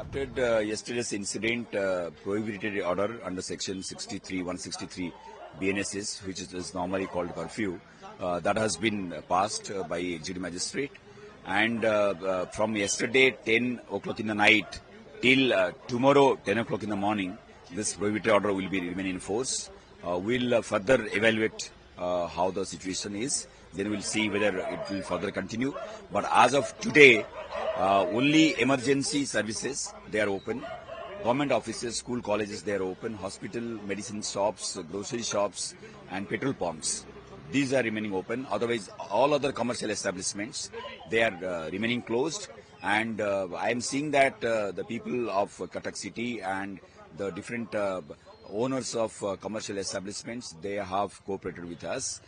After yesterday's incident, prohibited order under section 163 BNSS, which is normally called curfew, that has been passed by executive magistrate. And from yesterday 10 o'clock in the night till tomorrow 10 o'clock in the morning, this prohibited order will be remain in force. We'll further evaluate how the situation is. Then we'll see whether it will further continue. But as of today, only emergency services, they are open. Government offices, school, colleges, they are open. Hospital, medicine shops, grocery shops, and petrol pumps, these are remaining open. Otherwise, all other commercial establishments, they are remaining closed. And I am seeing that the people of Cuttack city and the different owners of commercial establishments, they have cooperated with us.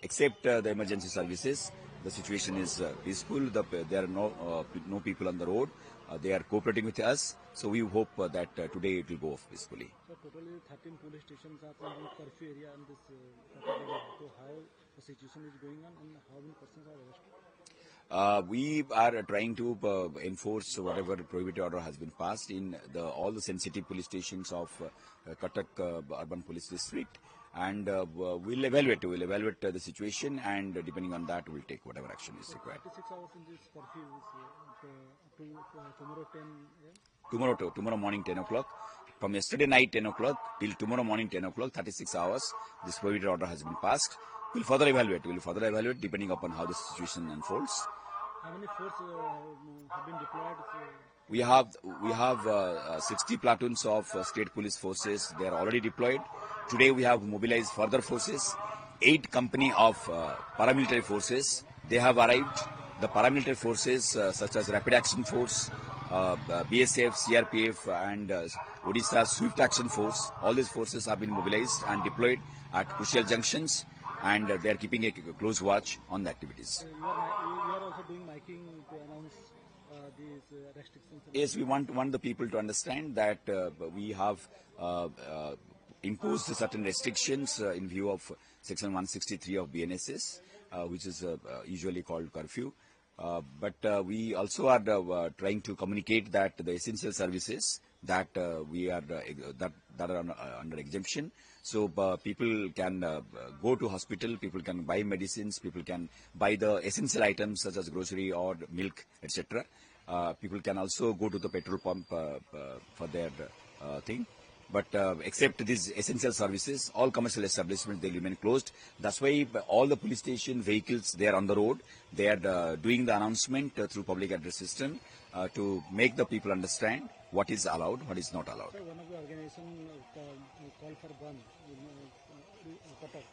Except the emergency services, the situation is peaceful. There are no people on the road. They are cooperating with us. So we hope that today it will go off peacefully. So totally 13 police stations are in curfew area in this area. So how the situation is going on and how many persons are arrested? We are trying to enforce whatever prohibited order has been passed in all the sensitive police stations of Cuttack Urban Police District, and we'll evaluate the situation, and depending on that, we'll take whatever action is required. 36 hours in this curfew is tomorrow 10. Tomorrow morning 10 o'clock. From yesterday night 10 o'clock till tomorrow morning 10 o'clock, 36 hours, this prohibited order has been passed. We'll further evaluate depending upon how the situation unfolds. How many forces have been deployed? We have 60 platoons of state police forces. They are already deployed. Today we have mobilized further forces. 8 company of paramilitary forces, they have arrived. The paramilitary forces such as Rapid Action Force, BSF, CRPF and Odisha Swift Action Force, all these forces have been mobilized and deployed at crucial junctions, and they are keeping a close watch on the activities. You are also doing miking to announce these restrictions? Yes, we want the people to understand that we have imposed certain restrictions in view of section 163 of BNSS, which is usually called curfew. But we also are trying to communicate that the essential services that we are that are under exemption. So people can go to hospital, people can buy medicines, people can buy the essential items such as grocery or milk, etc. People can also go to the petrol pump for their thing. But except these essential services, all commercial establishments, they remain closed. That's why all the police station vehicles, they are on the road. They are doing the announcement through public address system to make the people understand what is allowed, what is not allowed. So one of the organizations called for ban.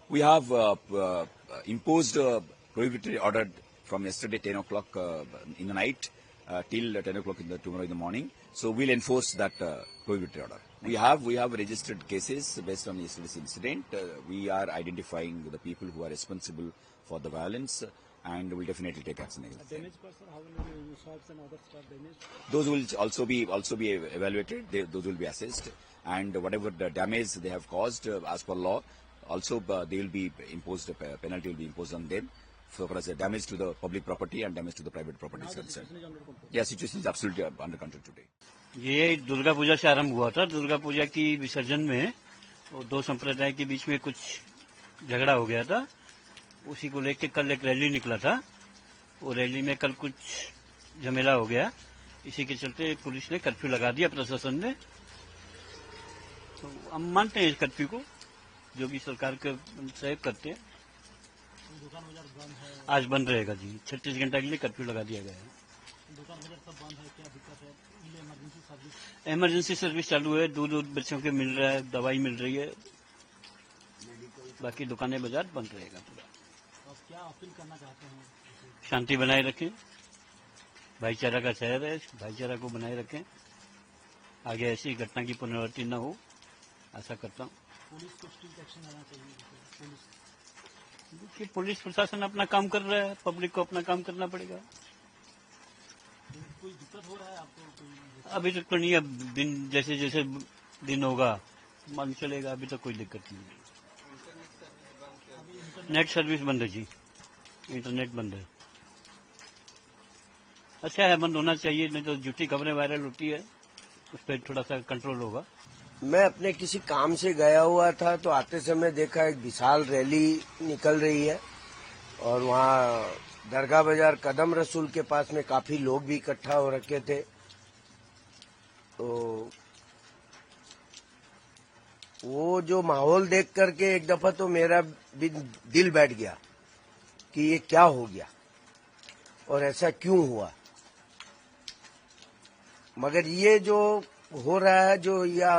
We have imposed a prohibitory order from yesterday 10 o'clock in the night till 10 o'clock tomorrow in the morning. So we'll enforce that prohibitory order. We have registered cases based on yesterday's incident. We are identifying the people who are responsible for the violence, and we'll definitely take action against them. Damaged person, how many shops and other stuff damaged? Those will also be evaluated. Those will be assessed, and whatever the damage they have caused as per law, also they will be imposed. A penalty will be imposed on them for damage to the public property and damage to the private property is concerned. Yeah, situation is absolutely under control today. ये दुर्गा पूजा से आरंभ हुआ था। दुर्गा पूजा की विसर्जन में वो 2 संप्रदाय के बीच में कुछ झगड़ा हो गया था। उसी को लेकर कल एक रैली निकला था। वो रैली में कल कुछ झमेला हो गया। इसी के चलते पुलिस ने कर्फ्यू लगा दिया, प्रशासन ने। तो हम मानते हैं इस कर्फ्यू को, जो भी सरकार के सहयोग करते हैं। दुकान बाजार बंद है, आज बंद रहेगा जी। 36 घंटे के लिए कर्फ्यू लगा दिया गया है। दुकान बाजार सब बंद है, क्या दिक्कत है? Emergency service? इमरजेंसी सर्विस चालू है, दूध बच्चों के मिल रहा है, दवाई मिल रही है। बाकी दुकानें बाजार बंद रहेगा पूरा। आप क्या अपील करना चाहते हैं? शांति बनाए रखें, भाईचारा का शहर है, भाईचारा को बनाए रखें। आगे ऐसी घटना की पुनरावृत्ति न हो, ऐसा करता हूँ। पुलिस को स्ट्रिक्ट एक्शन लेना चाहिए। देखिए, पुलिस प्रशासन अपना काम कर रहा है, पब्लिक को अपना काम करना पड़ेगा। कोई दिक्कत हो रहा है आपको? अभी तक तो नहीं, अब दिन जैसे जैसे दिन होगा मालूम चलेगा। अभी तक कोई दिक्कत नहीं है। नेट सर्विस बंद है जी, इंटरनेट बंद है। अच्छा है, बंद होना चाहिए, नहीं तो झूठी खबरें वायरल होती है, उस पर थोड़ा सा कंट्रोल होगा। मैं अपने किसी काम से गया हुआ था तो आते समय देखा एक विशाल रैली निकल रही है और वहाँ दरगाह बाजार कदम रसूल के पास में काफी लोग भी इकट्ठा हो रखे थे। तो वो जो माहौल देख करके एक दफा तो मेरा भी दिल बैठ गया कि ये क्या हो गया और ऐसा क्यों हुआ। मगर ये जो हो रहा है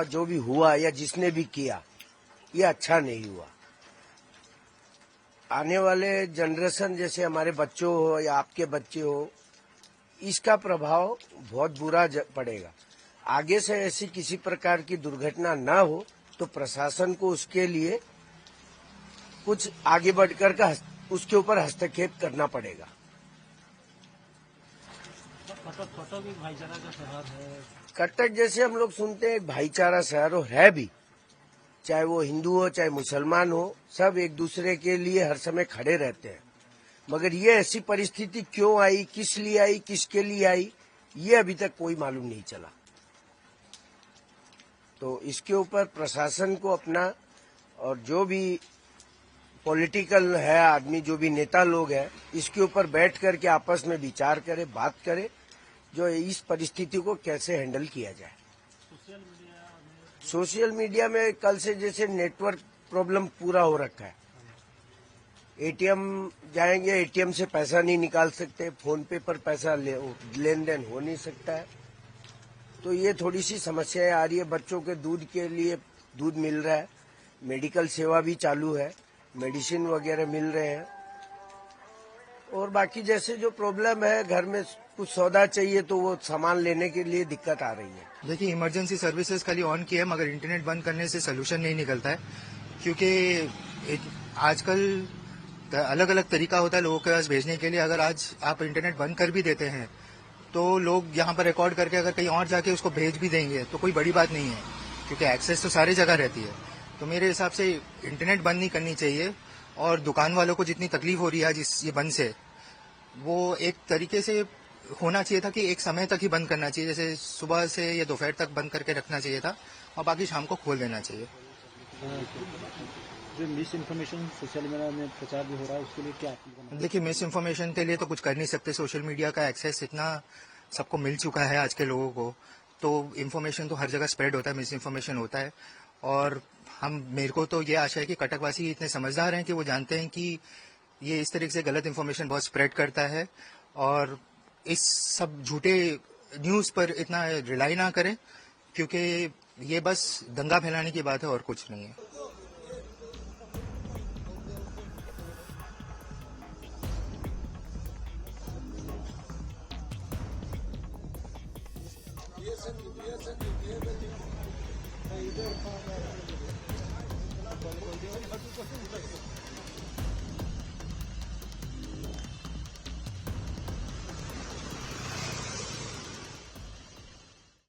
जो भी हुआ या जिसने भी किया, ये अच्छा नहीं हुआ। आने वाले जनरेशन जैसे हमारे बच्चों हो या आपके बच्चे हो, इसका प्रभाव बहुत बुरा पड़ेगा। आगे से ऐसी किसी प्रकार की दुर्घटना न हो तो प्रशासन को उसके लिए कुछ आगे बढ़कर का उसके ऊपर हस्तक्षेप करना पड़ेगा। कटक भी भाईचारा का शहर है। कटक जैसे हम लोग सुनते हैं भाईचारा शहर है भी, चाहे वो हिंदू हो चाहे मुसलमान हो, सब एक दूसरे के लिए हर समय खड़े रहते हैं। मगर ये ऐसी परिस्थिति क्यों आई, किस लिए आई, किसके लिए आई, ये अभी तक कोई मालूम नहीं चला। तो इसके ऊपर प्रशासन को अपना और जो भी पॉलिटिकल है आदमी, जो भी नेता लोग हैं, इसके ऊपर बैठ करके आपस में विचार करे, बात करे, जो इस परिस्थिति को कैसे हैंडल किया जाए। सोशल मीडिया में कल से जैसे नेटवर्क प्रॉब्लम पूरा हो रखा है। एटीएम जाएंगे, एटीएम से पैसा नहीं निकाल सकते, फोन पे पर पैसा लेन देन हो नहीं सकता है। तो ये थोड़ी सी समस्याएं आ रही है। बच्चों के दूध के लिए दूध मिल रहा है, मेडिकल सेवा भी चालू है, मेडिसिन वगैरह मिल रहे हैं, और बाकी जैसे जो प्रॉब्लम है, घर में कुछ सौदा चाहिए तो वो सामान लेने के लिए दिक्कत आ रही है। देखिए, इमरजेंसी सर्विसेज खाली ऑन की है, मगर इंटरनेट बंद करने से सोल्यूशन नहीं निकलता है, क्योंकि आजकल अलग अलग तरीका होता है लोगों के पास भेजने के लिए। अगर आज आप इंटरनेट बंद कर भी देते हैं तो लोग यहाँ पर रिकॉर्ड करके अगर कहीं और जाके उसको भेज भी देंगे तो कोई बड़ी बात नहीं है, क्योंकि एक्सेस तो सारी जगह रहती है। तो मेरे हिसाब से इंटरनेट बंद नहीं करनी चाहिए, और दुकान वालों को जितनी तकलीफ हो रही है जिस ये बंद से, वो एक तरीके से होना चाहिए था कि एक समय तक ही बंद करना चाहिए, जैसे सुबह से या दोपहर तक बंद करके रखना चाहिए था और बाकी शाम को खोल देना चाहिए। जो मिस इन्फॉर्मेशन सोशल मीडिया में प्रचार भी हो रहा है, उसके लिए क्या अपील करना? देखिए, मिस इन्फॉर्मेशन के लिए तो कुछ कर नहीं सकते। सोशल मीडिया का एक्सेस इतना सबको मिल चुका है आज के लोगों को, तो इन्फॉर्मेशन तो हर जगह स्प्रेड होता है, मिस इन्फॉर्मेशन होता है। और मेरे को तो ये आशा है कि कटकवासी इतने समझदार हैं कि वो जानते हैं कि ये इस तरीके से गलत इन्फॉर्मेशन बहुत स्प्रेड करता है, और इस सब झूठे न्यूज पर इतना रिलाई ना करें, क्योंकि ये बस दंगा फैलाने की बात है और कुछ नहीं है। इधर